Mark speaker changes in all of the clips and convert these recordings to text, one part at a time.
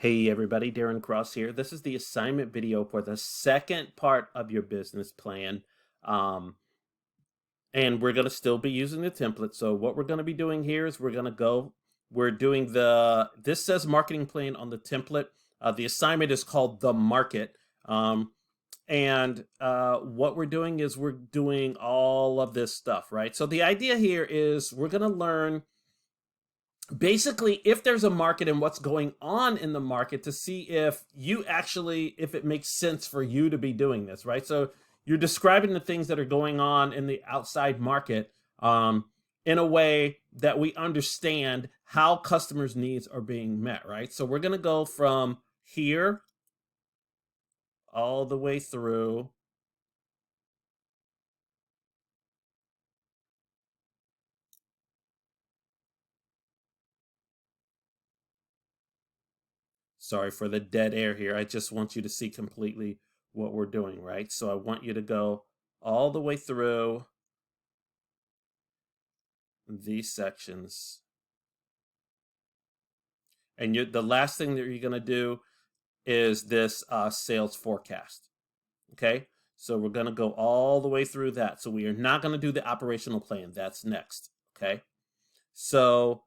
Speaker 1: Hey everybody, Darren Cross here. This is the assignment video for the second part of your business plan. Um, and we're going to still be using the template. So what we're going to be doing here is we're doing this says marketing plan on the template. The assignment is called the market. What we're doing is we're doing all of this stuff, right? So the idea here is we're going to learn basically if there's a market and what's going on in the market to see if it makes sense for you to be doing this, right? So you're describing the things that are going on in the outside market in a way that we understand how customers' needs are being met, right? So we're going to go from here all the way through sorry for the dead air here. I just want you to see completely what we're doing, right? So I want you to go all the way through these sections. And the last thing that you're going to do is this sales forecast. Okay, so we're going to go all the way through that. So we are not going to do the operational plan. That's next. Okay, so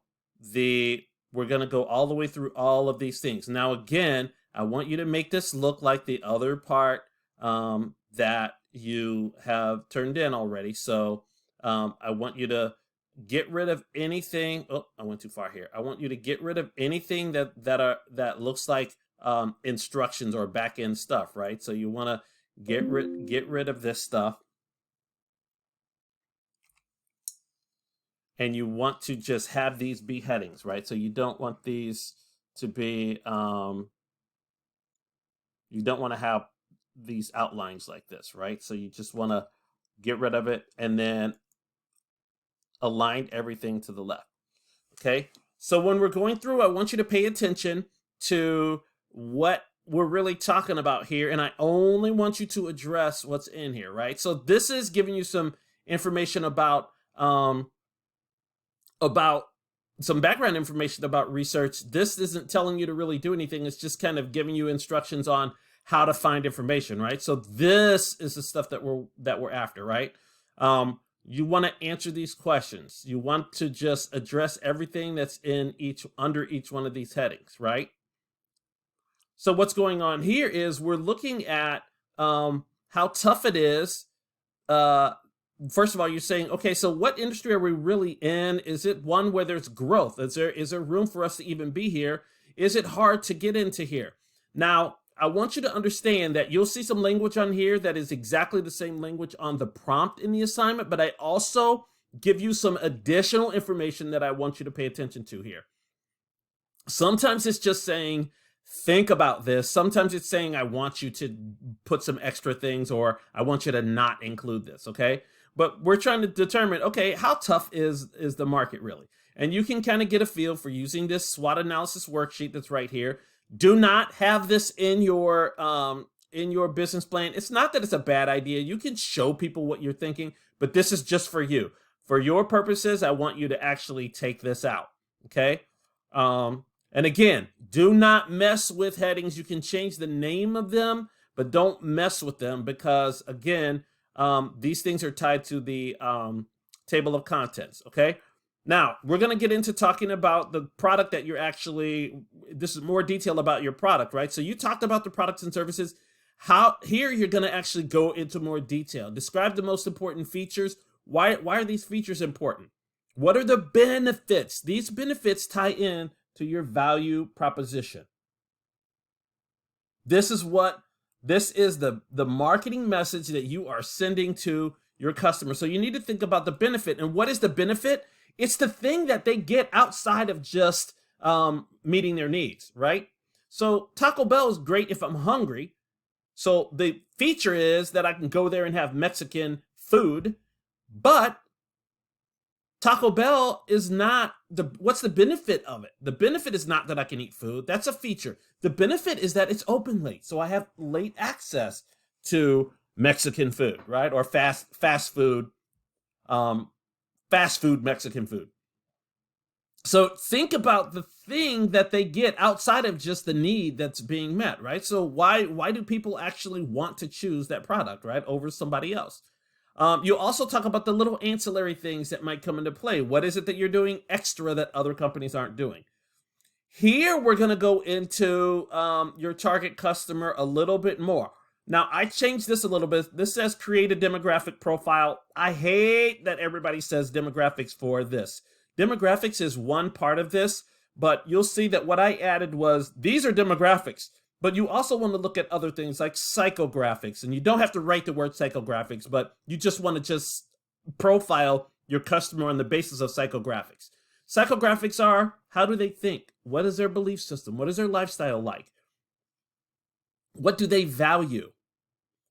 Speaker 1: we're going to go all the way through all of these things. Now, again, I want you to make this look like the other part that you have turned in already. So I want you to get rid of anything. Oh, I went too far here. I want you to get rid of anything that looks like instructions or back end stuff, right? So you want to get rid of this stuff, and you want to just have these be headings, right? So you don't want these to be you don't want to have these outlines like this, right? So you just want to get rid of it and then align everything to the left. Okay, so when we're going through, I want you to pay attention to what we're really talking about here, and I only want you to address what's in here, right? So this is giving you some information about some background information about research. This isn't telling you to really do anything. It's just kind of giving you instructions on how to find information, right? So this is the stuff that we're after, right? You want to answer these questions. You want to just address everything that's under each one of these headings, right? So what's going on here is we're looking at how tough it is. First of all, you're saying, okay, so what industry are we really in? Is it one where there's growth? Is there room for us to even be here? Is it hard to get into here? Now, I want you to understand that you'll see some language on here that is exactly the same language on the prompt in the assignment, but I also give you some additional information that I want you to pay attention to here. Sometimes it's just saying, think about this. Sometimes it's saying, I want you to put some extra things, or I want you to not include this, okay? But we're trying to determine, okay, how tough is the market really? And you can kind of get a feel for using this SWOT analysis worksheet that's right here. Do not have this in your business plan. It's not that it's a bad idea. You can show people what you're thinking, but this is just for you. For your purposes, I want you to actually take this out, okay? And again, do not mess with headings. You can change the name of them, but don't mess with them because, again, these things are tied to the table of contents, okay? Now, we're going to get into talking about the product that this is more detail about your product, right? So you talked about the products and services. Here you're going to actually go into more detail. Describe the most important features. Why are these features important? What are the benefits? These benefits tie in to your value proposition. This is the marketing message that you are sending to your customer. So you need to think about the benefit. And what is the benefit? It's the thing that they get outside of just meeting their needs, right? So Taco Bell is great if I'm hungry. So the feature is that I can go there and have Mexican food, but Taco Bell is not what's the benefit of it? The benefit is not that I can eat food. That's a feature. The benefit is that it's open late. So I have late access to Mexican food, right? Or fast food Mexican food. So think about the thing that they get outside of just the need that's being met, right? So why do people actually want to choose that product, right, over somebody else? You also talk about the little ancillary things that might come into play. What is it that you're doing extra that other companies aren't doing? Here, we're going to go into your target customer a little bit more. Now, I changed this a little bit. This says create a demographic profile. I hate that everybody says demographics for this. Demographics is one part of this, but you'll see that what I added was these are demographics, but you also want to look at other things like psychographics. And you don't have to write the word psychographics, but you just want to just profile your customer on the basis of psychographics. Psychographics are, how do they think? What is their belief system? What is their lifestyle like? What do they value?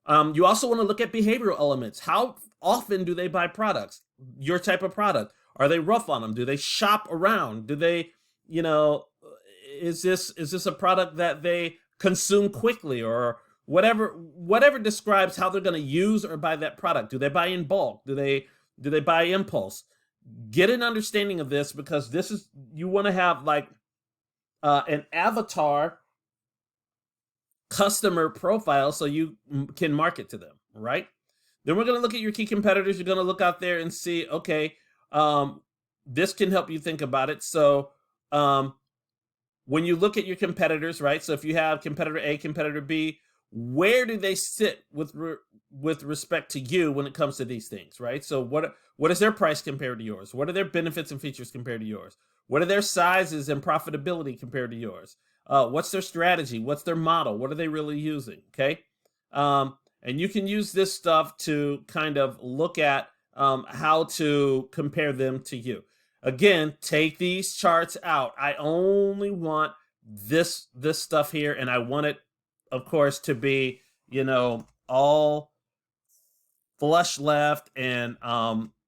Speaker 1: You also want to look at behavioral elements. How often do they buy products? Your type of product. Are they rough on them? Do they shop around? Do they, is this a product that they consume quickly, or whatever describes how they're going to use or buy that product? Do they buy in bulk? Do they buy impulse? Get an understanding of this, because you want to have like an avatar customer profile so you can market to them, right? Then we're going to look at your key competitors. You're going to look out there and see, okay, this can help you think about it. So when you look at your competitors, right? So if you have competitor A, competitor B, where do they sit with respect to you when it comes to these things, right? So what is their price compared to yours? What are their benefits and features compared to yours? What are their sizes and profitability compared to yours? What's their strategy? What's their model? What are they really using? Okay. And you can use this stuff to kind of look at how to compare them to you. Again, take these charts out. I only want this stuff here, and I want it, of course, to be, all flush left and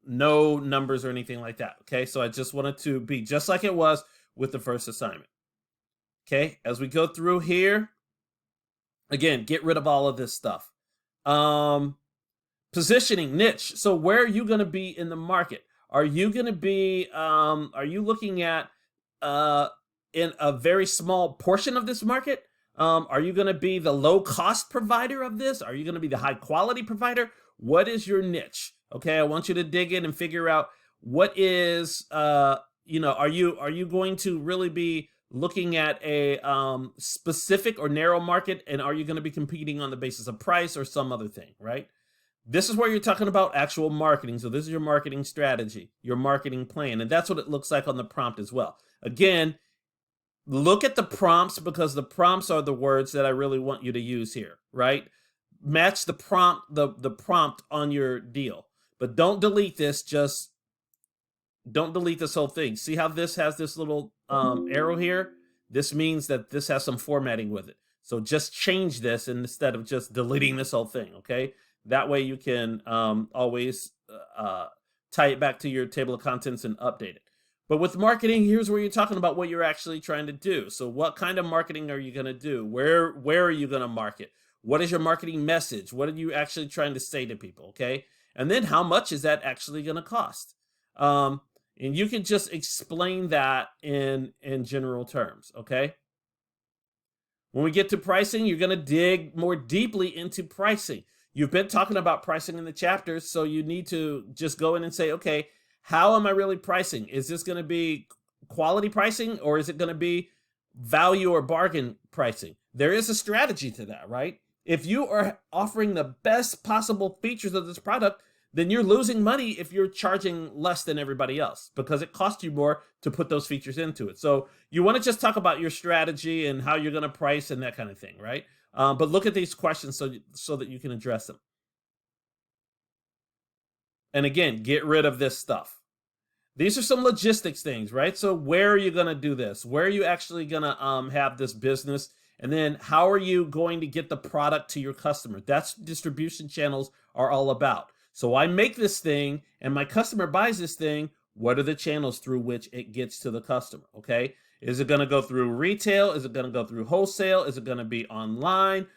Speaker 1: no numbers or anything like that. Okay, so I just wanted to be just like it was with the first assignment. Okay, as we go through here, again, get rid of all of this stuff. Positioning, niche. So where are you going to be in the market? Are you going to be, are you looking at in a very small portion of this market? Are you going to be the low cost provider of this? Are you going to be the high quality provider? What is your niche? Okay, I want you to dig in and figure out what is, are you going to really be looking at a specific or narrow market, and are you going to be competing on the basis of price or some other thing, right? This is where you're talking about actual marketing. So this is your marketing strategy, your marketing plan, and that's what it looks like on the prompt as well. Again, look at the prompts, because the prompts are the words that I really want you to use here, right? Match the prompt, the prompt on your deal. But don't delete this, just don't delete this whole thing. See how this has this little arrow here? This means that this has some formatting with it. So just change this instead of just deleting this whole thing, okay? That way you can always tie it back to your table of contents and update it. But with marketing, here's where you're talking about what you're actually trying to do. So what kind of marketing are you going to do? Where are you going to market? What is your marketing message? What are you actually trying to say to people, okay? And then how much is that actually going to cost? And you can just explain that in general terms, okay? When we get to pricing, you're going to dig more deeply into pricing. You've been talking about pricing in the chapters, so you need to just go in and say, okay, how am I really pricing? Is this going to be quality pricing, or is it going to be value or bargain pricing? There is a strategy to that, right? If you are offering the best possible features of this product, then you're losing money if you're charging less than everybody else, because it costs you more to put those features into it. So you want to just talk about your strategy and how you're going to price and that kind of thing, right? But look at these questions so that you can address them. And again, get rid of this stuff. These are some logistics things, right? So where are you going to do this? Where are you actually going to have this business? And then how are you going to get the product to your customer? That's what distribution channels are all about. So I make this thing and my customer buys this thing. What are the channels through which it gets to the customer? Okay. Is it going to go through retail? Is it going to go through wholesale? Is it going to be online?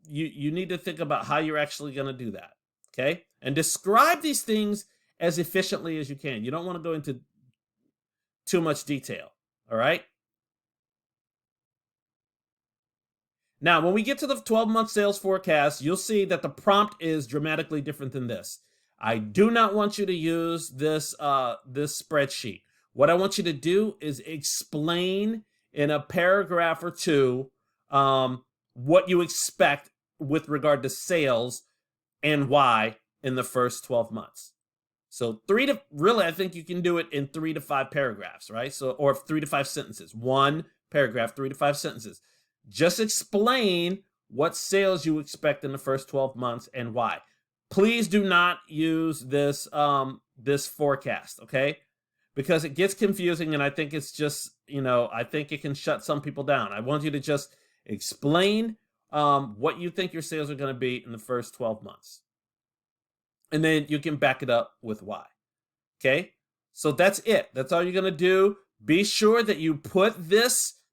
Speaker 1: You need to think about how you're actually going to do that. Okay. And describe these things as efficiently as you can. You don't want to go into too much detail. All right. Now, when we get to the 12-month sales forecast, you'll see that the prompt is dramatically different than this. I do not want you to use this spreadsheet. What I want you to do is explain in a paragraph or two what you expect with regard to sales and why in the first 12 months. So I think you can do it in 3 to 5 paragraphs, right? So, or 3 to 5 sentences. One paragraph, 3 to 5 sentences. Just explain what sales you expect in the first 12 months and why. Please do not use this this forecast, okay? Because it gets confusing, and I think it's just, I think it can shut some people down. I want you to just explain what you think your sales are going to be in the first 12 months. And then you can back it up with why. Okay? So that's it. That's all you're going to do. Be sure that you put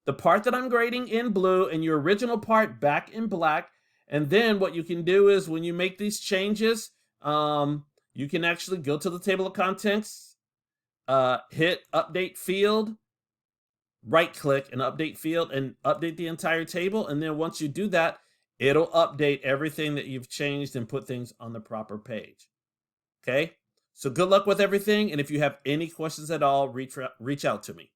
Speaker 1: the part that I'm grading in blue, and your original part back in black. And then what you can do is when you make these changes, you can actually go to the table of contents, hit update field, right click and update field, and update the entire table. And then once you do that, it'll update everything that you've changed and put things on the proper page. Okay? So good luck with everything. And if you have any questions at all, reach out to me.